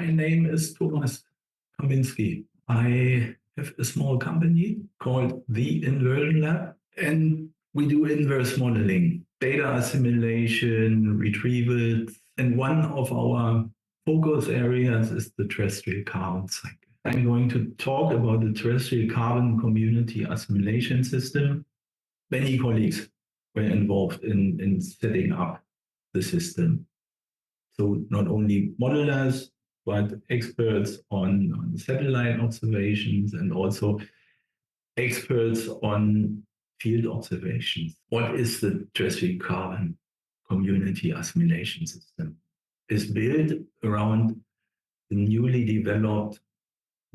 My name is Thomas Kaminski. I have a small company called the Inversion Lab, and we do inverse modeling, data assimilation, retrieval, and one of our focus areas is the terrestrial carbon cycle. I'm going to talk about the terrestrial carbon community assimilation system. Many colleagues were involved in setting up the system. So not only modelers, but experts on satellite observations and also experts on field observations. What is the terrestrial carbon community assimilation system? It's built around the newly developed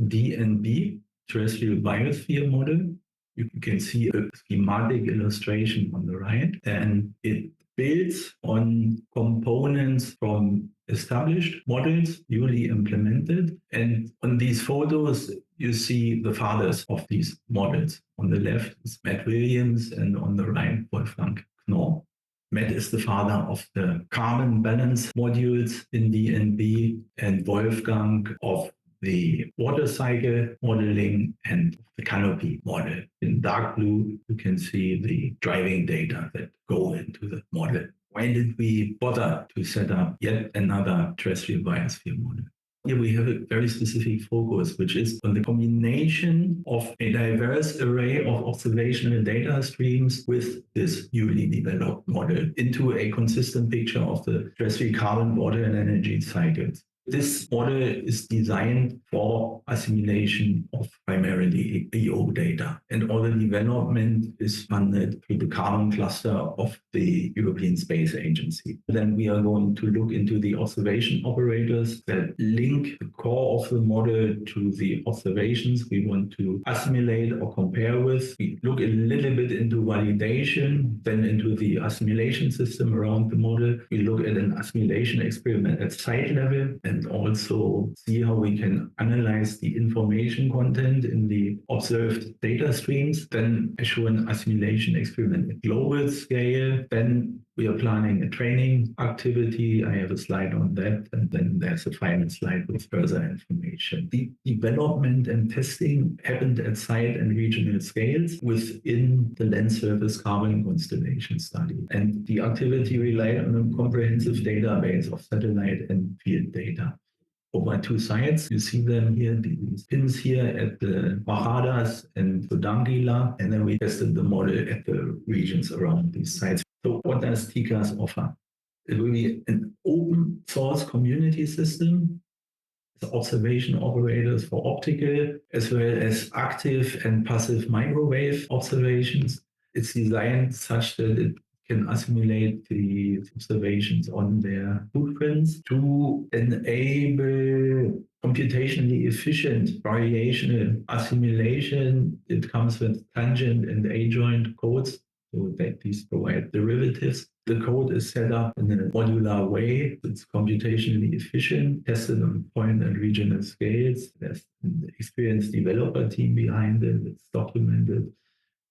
DNB, terrestrial biosphere model. You can see a schematic illustration on the right, and it builds on components from established models, newly implemented. And on these photos, you see the fathers of these models. On the left is Matt Williams, and on the right, Wolfgang Knorr. Matt is the father of the carbon balance modules in DNB, and Wolfgang of the water cycle modeling and the canopy model. In dark blue, you can see the driving data that go into the model. Why did we bother to set up yet another terrestrial biosphere model? Here we have a very specific focus, which is on the combination of a diverse array of observational data streams with this newly developed model into a consistent picture of the terrestrial carbon, water, and energy cycles. This model is designed for assimilation of primarily EO data, and all the development is funded through the carbon cluster of the European Space Agency. Then we are going to look into the observation operators that link the core of the model to the observations we want to assimilate or compare with. We look a little bit into validation, then into the assimilation system around the model. We look at an assimilation experiment at site level, and also see how we can analyze the information content in the observed data streams. Then I show an assimilation experiment at global scale. Then we are planning a training activity. I have a slide on that. And then there's a final slide with further information. The development and testing happened at site and regional scales within the land surface carbon constellation study. And the activity relied on a comprehensive database of satellite and field data. Over two sites, you see them here, these pins here at the Bajadas and the Dangila, and then we tested the model at the regions around these sites. So what does TCCAS offer? It will be an open source community system, observation operators for optical, as well as active and passive microwave observations. It's designed such that it can assimilate the observations on their footprints to enable computationally efficient variational assimilation. It comes with tangent and adjoint codes, so that these provide derivatives. The code is set up in a modular way. It's computationally efficient, tested on point and regional scales. There's an experienced developer team behind it. It's documented.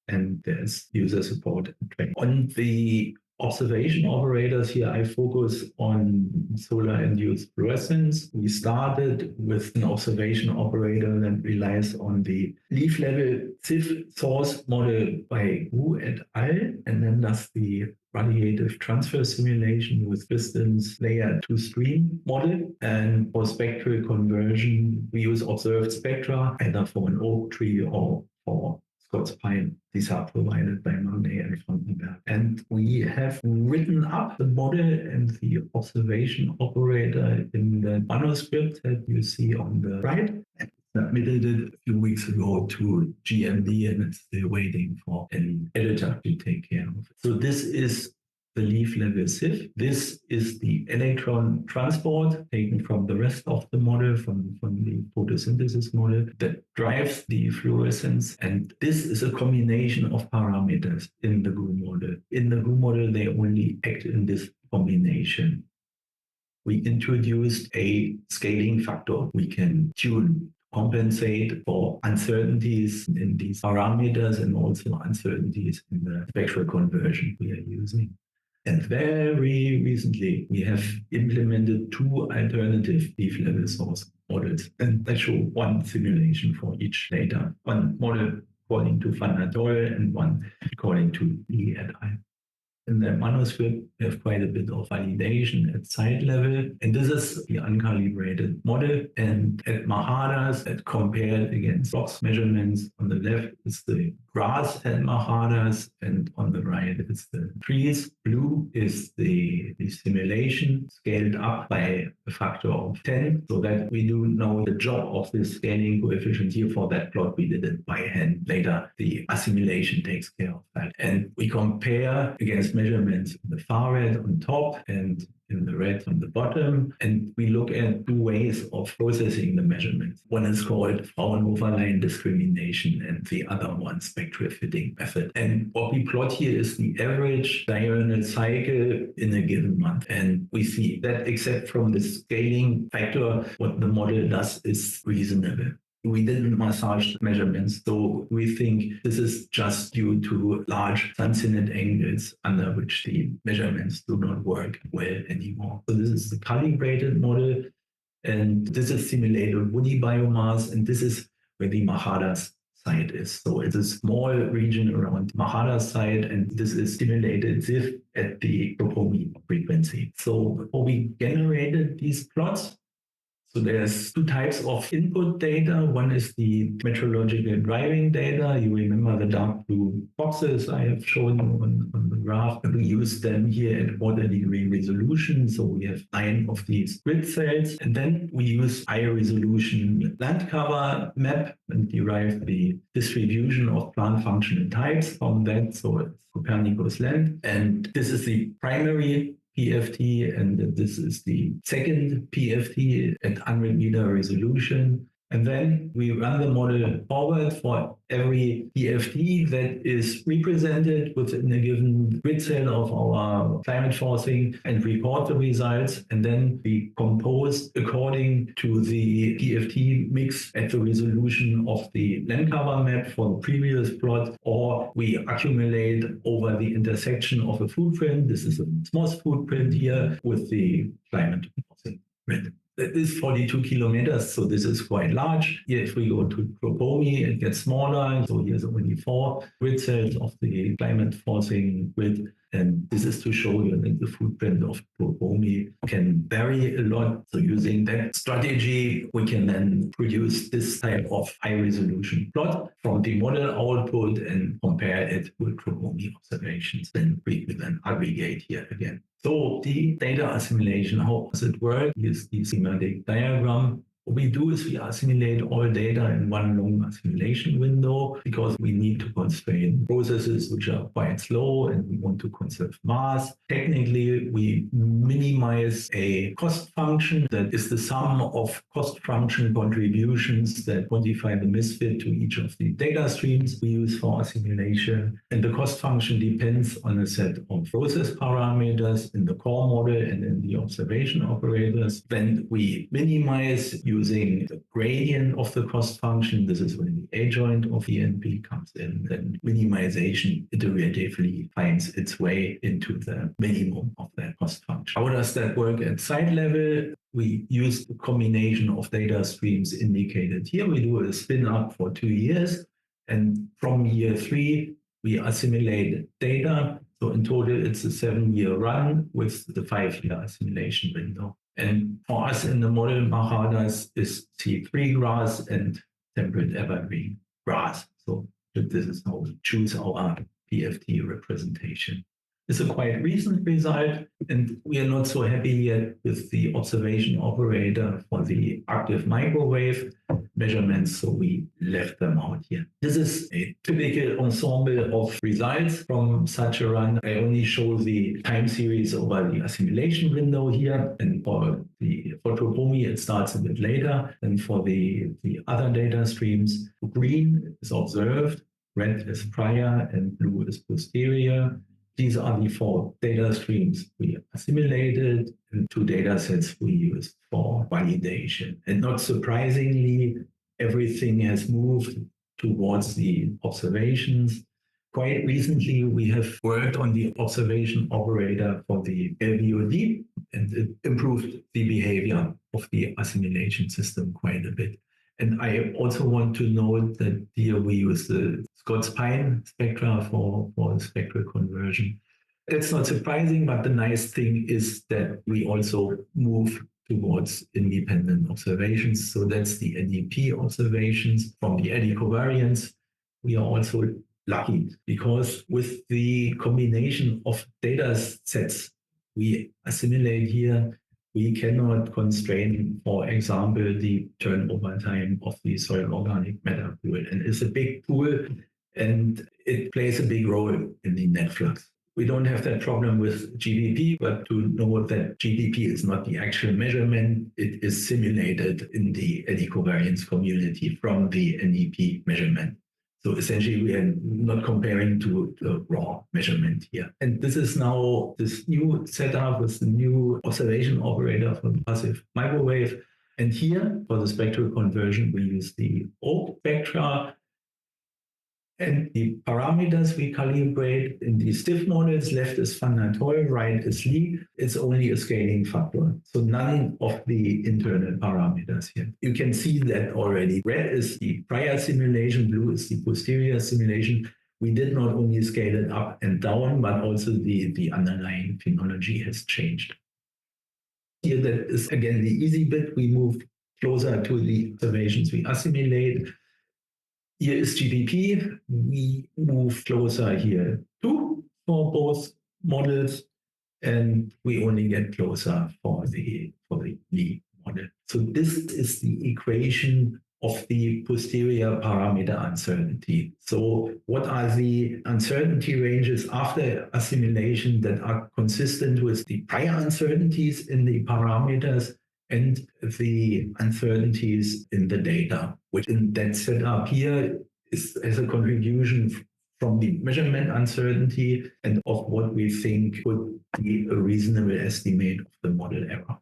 And there's user support and training. On the observation operators here, I focus on solar-induced fluorescence. We started with an observation operator that relies on the leaf-level SIF source model by Wu et al., and then does the radiative transfer simulation with distance layer to stream model. And for spectral conversion, we use observed spectra, either for an oak tree or for Scots pine. These are provided by Magne and Frankenberg. And we have written up the model and the observation operator in the manuscript that you see on the right. And submitted it a few weeks ago to GMD, and it's still waiting for an editor to take care of it. So this is the leaf level SIF. This is the electron transport taken from the rest of the model, from the photosynthesis model that drives the fluorescence. And this is a combination of parameters in the GU model. In the GU model, they only act in this combination. We introduced a scaling factor. We can tune, compensate for uncertainties in these parameters and also uncertainties in the spectral conversion we are using. And very recently, we have implemented 2 alternative leaf level source models. And I show one simulation for each data. One model according to Van et al. And one according to Lee et al. In the manuscript, we have quite a bit of validation at site level. And this is the uncalibrated model. And at Mahadas, that compared against box measurements, on the left is the grass at Mahadas, and on the right is the trees. Blue is the simulation scaled up by a factor of 10, so that we do know the job of this scaling coefficient here. For that plot, we did it by hand. Later, the assimilation takes care of that. And we compare against measurements in the far red on top and in the red on the bottom. And we look at 2 ways of processing the measurements. One is called Fraunhofer line discrimination, and the other one spectrofitting method. And what we plot here is the average diurnal cycle in a given month. And we see that except from the scaling factor, what the model does is reasonable. We didn't massage measurements, so we think this is just due to large sun-synod angles under which the measurements do not work well anymore. So this is the calibrated model, and this is simulated woody biomass, and this is where the Mahadas site is. So it's a small region around Mahadas site, and this is simulated ZIF at the Propomi frequency. So before we generated these plots, so there's 2 types of input data. One is the meteorological driving data. You remember the dark blue boxes I have shown you on the graph. And we use them here at water-degree resolution. So we have 9 of these grid cells. And then we use high-resolution land cover map and derive the distribution of plant functional types from that. So it's Copernicus land. And this is the primary PFT, and this is the second PFT at 100-meter resolution. And then we run the model forward for every PFT that is represented within a given grid cell of our climate forcing and report the results. And then we compose according to the PFT mix at the resolution of the land cover map for the previous plot, or we accumulate over the intersection of a footprint. This is a SMOS footprint here with the climate forcing grid. It is 42 kilometers, so this is quite large. Here, if we go to Propomi, it gets smaller. So here's only 4 grid cells of the climate forcing grid. And this is to show you that the footprint of Propomi can vary a lot. So using that strategy, we can then produce this type of high-resolution plot from the model output and compare it with Propomi observations. Then we will then aggregate here again. So the data assimilation, how does it work? Here's the schematic diagram. What we do is we assimilate all data in one long assimilation window because we need to constrain processes which are quite slow and we want to conserve mass. Technically, we minimize a cost function that is the sum of cost function contributions that quantify the misfit to each of the data streams we use for assimilation. And the cost function depends on a set of process parameters in the core model and in the observation operators. Then we minimize using the gradient of the cost function. This is when the adjoint of ENP comes in. Then minimization iteratively finds its way into the minimum of that cost function. How does that work at site level? We use the combination of data streams indicated here. We do a spin up for 2 years. And from year 3, we assimilate data. So in total, it's a 7-year run with the 5-year assimilation window. And for us in the model, Mahadas is C3 grass and temperate evergreen grass. So this is how we choose our PFT representation. It's a quite recent result, and we are not so happy yet with the observation operator for the active microwave measurements, so we left them out here. This is a typical ensemble of results from such a run. I only show the time series over the assimilation window here, and for Propomi, it starts a bit later. And for the other data streams, green is observed, red is prior, and blue is posterior. These are the 4 data streams we assimilated and 2 data sets we used for validation. And not surprisingly, everything has moved towards the observations. quite recently, we have worked on the observation operator for the LVOD, and it improved the behavior of the assimilation system quite a bit. And I also want to note that here we use the Scots-Pine spectra for spectral conversion. That's not surprising, but the nice thing is that we also move towards independent observations. So that's the NEP observations from the eddy covariance. We are also lucky because with the combination of data sets we assimilate here, we cannot constrain, for example, the turnover time of the soil organic matter pool. And it's a big pool and it plays a big role in the net flux. We don't have that problem with GDP, but to know that GDP is not the actual measurement, it is simulated in the eddy covariance community from the NEP measurement. So essentially, we are not comparing to the raw measurement here. And this is now this new setup with the new observation operator for the passive microwave. And here, for the spectral conversion, we use the O spectra. And the parameters we calibrate in the stiff models, left is Van Noy, right is Lee. It's only a scaling factor. So none of the internal parameters here. You can see that already. Red is the prior simulation, blue is the posterior simulation. We did not only scale it up and down, but also the underlying phenology has changed. Here, that is again the easy bit. We move closer to the observations we assimilate. Here is GDP. We move closer here too for both models, and we only get closer for the Lee model. So this is the equation of the posterior parameter uncertainty. So what are the uncertainty ranges after assimilation that are consistent with the prior uncertainties in the parameters and the uncertainties in the data, which in that setup here is as a contribution from the measurement uncertainty and of what we think would be a reasonable estimate of the model error.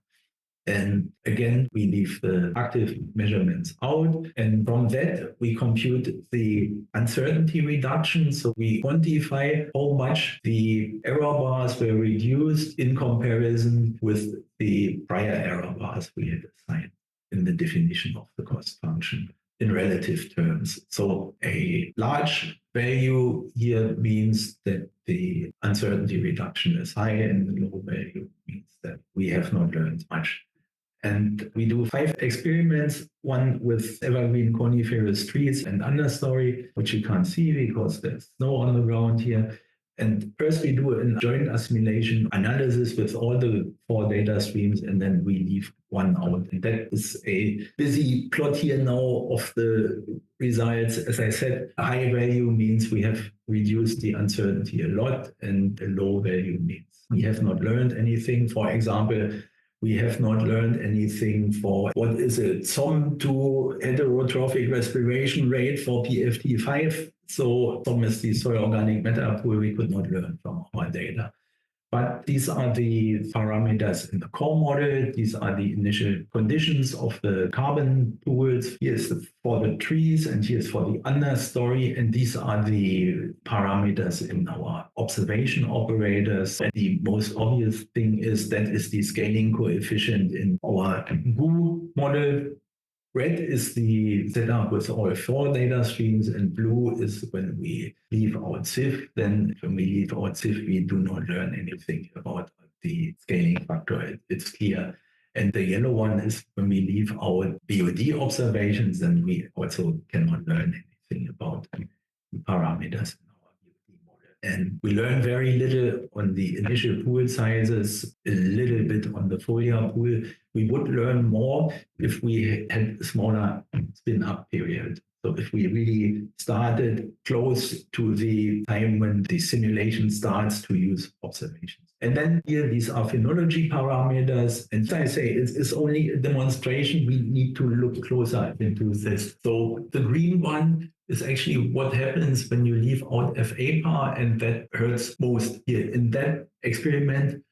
And again, we leave the active measurements out. And from that, we compute the uncertainty reduction. So we quantify how much the error bars were reduced in comparison with the prior error bars we had assigned in the definition of the cost function in relative terms. So a large value here means that the uncertainty reduction is high, and the low value means that we have not learned much. And we do 5 experiments, one with evergreen coniferous trees and understory, which you can't see because there's snow on the ground here. And first we do a joint assimilation analysis with all the 4 data streams, and then we leave one out. And that is a busy plot here now of the results. As I said, a high value means we have reduced the uncertainty a lot, and a low value means we have not learned anything. For example, we have not learned anything for what is a SOM to heterotrophic respiration rate for PFT5. So SOM is the soil organic matter pool we could not learn from our data. But these are the parameters in the core model. These are the initial conditions of the carbon pools. Here's for the trees, and here's for the understory. And these are the parameters in our observation operators. And the most obvious thing is that is the scaling coefficient in our GU model. Red is the setup with all 4 data streams, and blue is when we leave out SIF. Then when we leave out SIF, we do not learn anything about the scaling factor. It's clear. And the yellow one is when we leave out BOD observations, then we also cannot learn anything about the parameters in our BOD model. And we learn very little on the initial pool sizes, a little bit on the foliar pool. We would learn more if we had a smaller spin-up period. So if we really started close to the time when the simulation starts to use observations. And then here, these are phenology parameters. And I say it's only a demonstration. We need to look closer into this. So the green one is actually what happens when you leave out FA par, and that hurts most here in that experiment.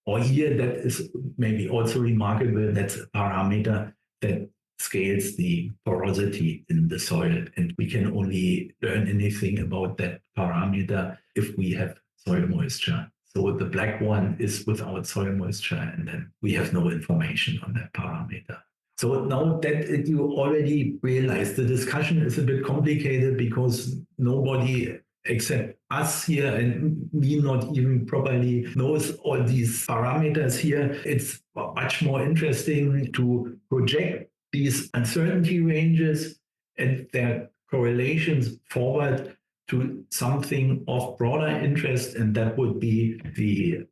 Or here, that is maybe also remarkable. That's a parameter that scales the porosity in the soil. And we can only learn anything about that parameter if we have soil moisture. So the black one is without soil moisture, and then we have no information on that parameter. So now that you already realize the discussion is a bit complicated because nobody except us here and me not even properly knows all these parameters here. It's much more interesting to project these uncertainty ranges and their correlations forward to something of broader interest, and that would be the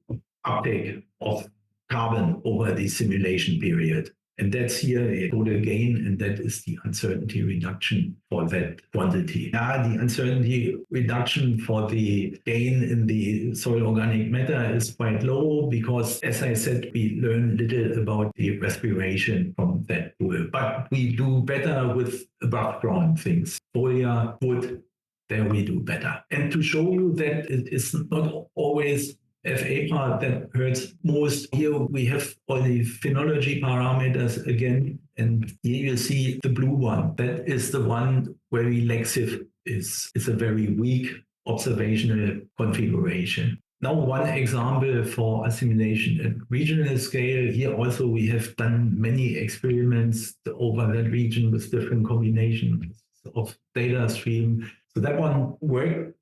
uptake of carbon over the simulation period. And that's here a total gain, and that is the uncertainty reduction for that quantity. The uncertainty reduction for the gain in the soil organic matter is quite low because, as I said, we learn little about the respiration from that tool. But we do better with above ground things. Folia, wood, there we do better. And to show you that it is not always FA that hurts most, here we have all the phenology parameters again, and here you see the blue one. That is the one where relaxive is. It's a very weak observational configuration. Now, one example for assimilation at regional scale. Here also we have done many experiments over that region with different combinations of data stream. So that one worked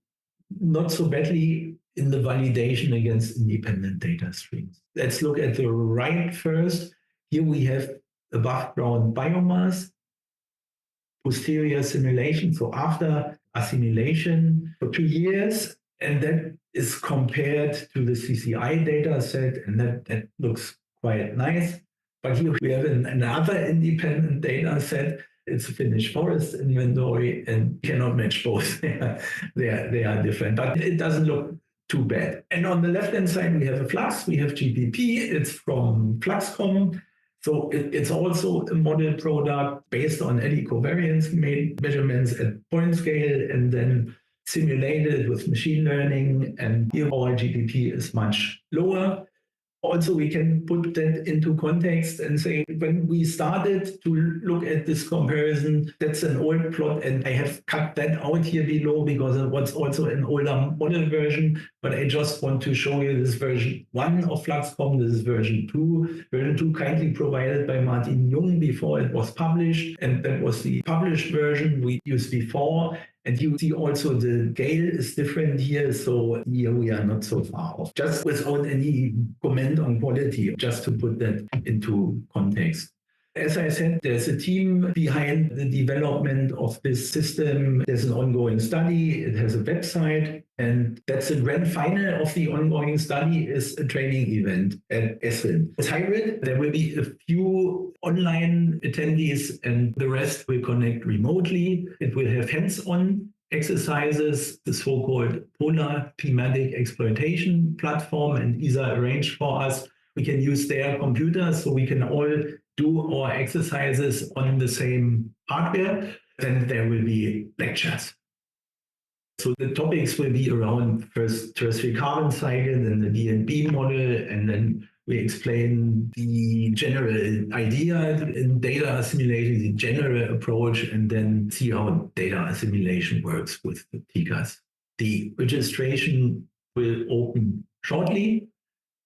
not so badly in the validation against independent data streams. Let's look at the right first. Here we have above ground biomass, posterior simulation, so after assimilation for 2 years, and that is compared to the CCI data set, and that looks quite nice. But here we have another independent data set. It's a Finnish forest inventory and cannot match both. They are different, but it doesn't look too bad. And on the left-hand side, we have a flux, we have GPP, it's from Fluxcom. So it's also a model product based on eddy covariance measurements at point scale and then simulated with machine learning. And here our GPP is much lower. Also, we can put that into context and say, when we started to look at this comparison, that's an old plot, and I have cut that out here below because it was also an older model version, but I just want to show you this version 1 of Fluxcom. This is version 2. Version 2 kindly provided by Martin Jung before it was published, and that was the published version we used before. And you see also the scale is different here, so here we are not so far off. Just without any comment on quality, just to put that into context. As I said, there's a team behind the development of this system. There's an ongoing study. It has a website. And that's the grand final of the ongoing study is a training event at Esslin. It's hybrid. There will be a few online attendees and the rest will connect remotely. It will have hands-on exercises, the so-called polar thematic exploitation platform, and ESA arranged for us. We can use their computers so we can all do our exercises on the same hardware. Then there will be lectures. So the topics will be around first terrestrial carbon cycle, then the DNB model, and then we explain the general idea in data assimilation, the general approach, and then see how data assimilation works with the TCCAS. The registration will open shortly.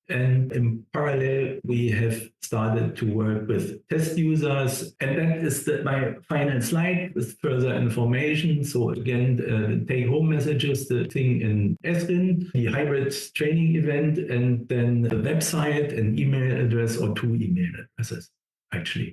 And in parallel, we have started to work with test users. And that is my final slide with further information. So again, the take-home messages, the thing in Esslin, the hybrid training event, and then the website, an email address or 2 email addresses, actually.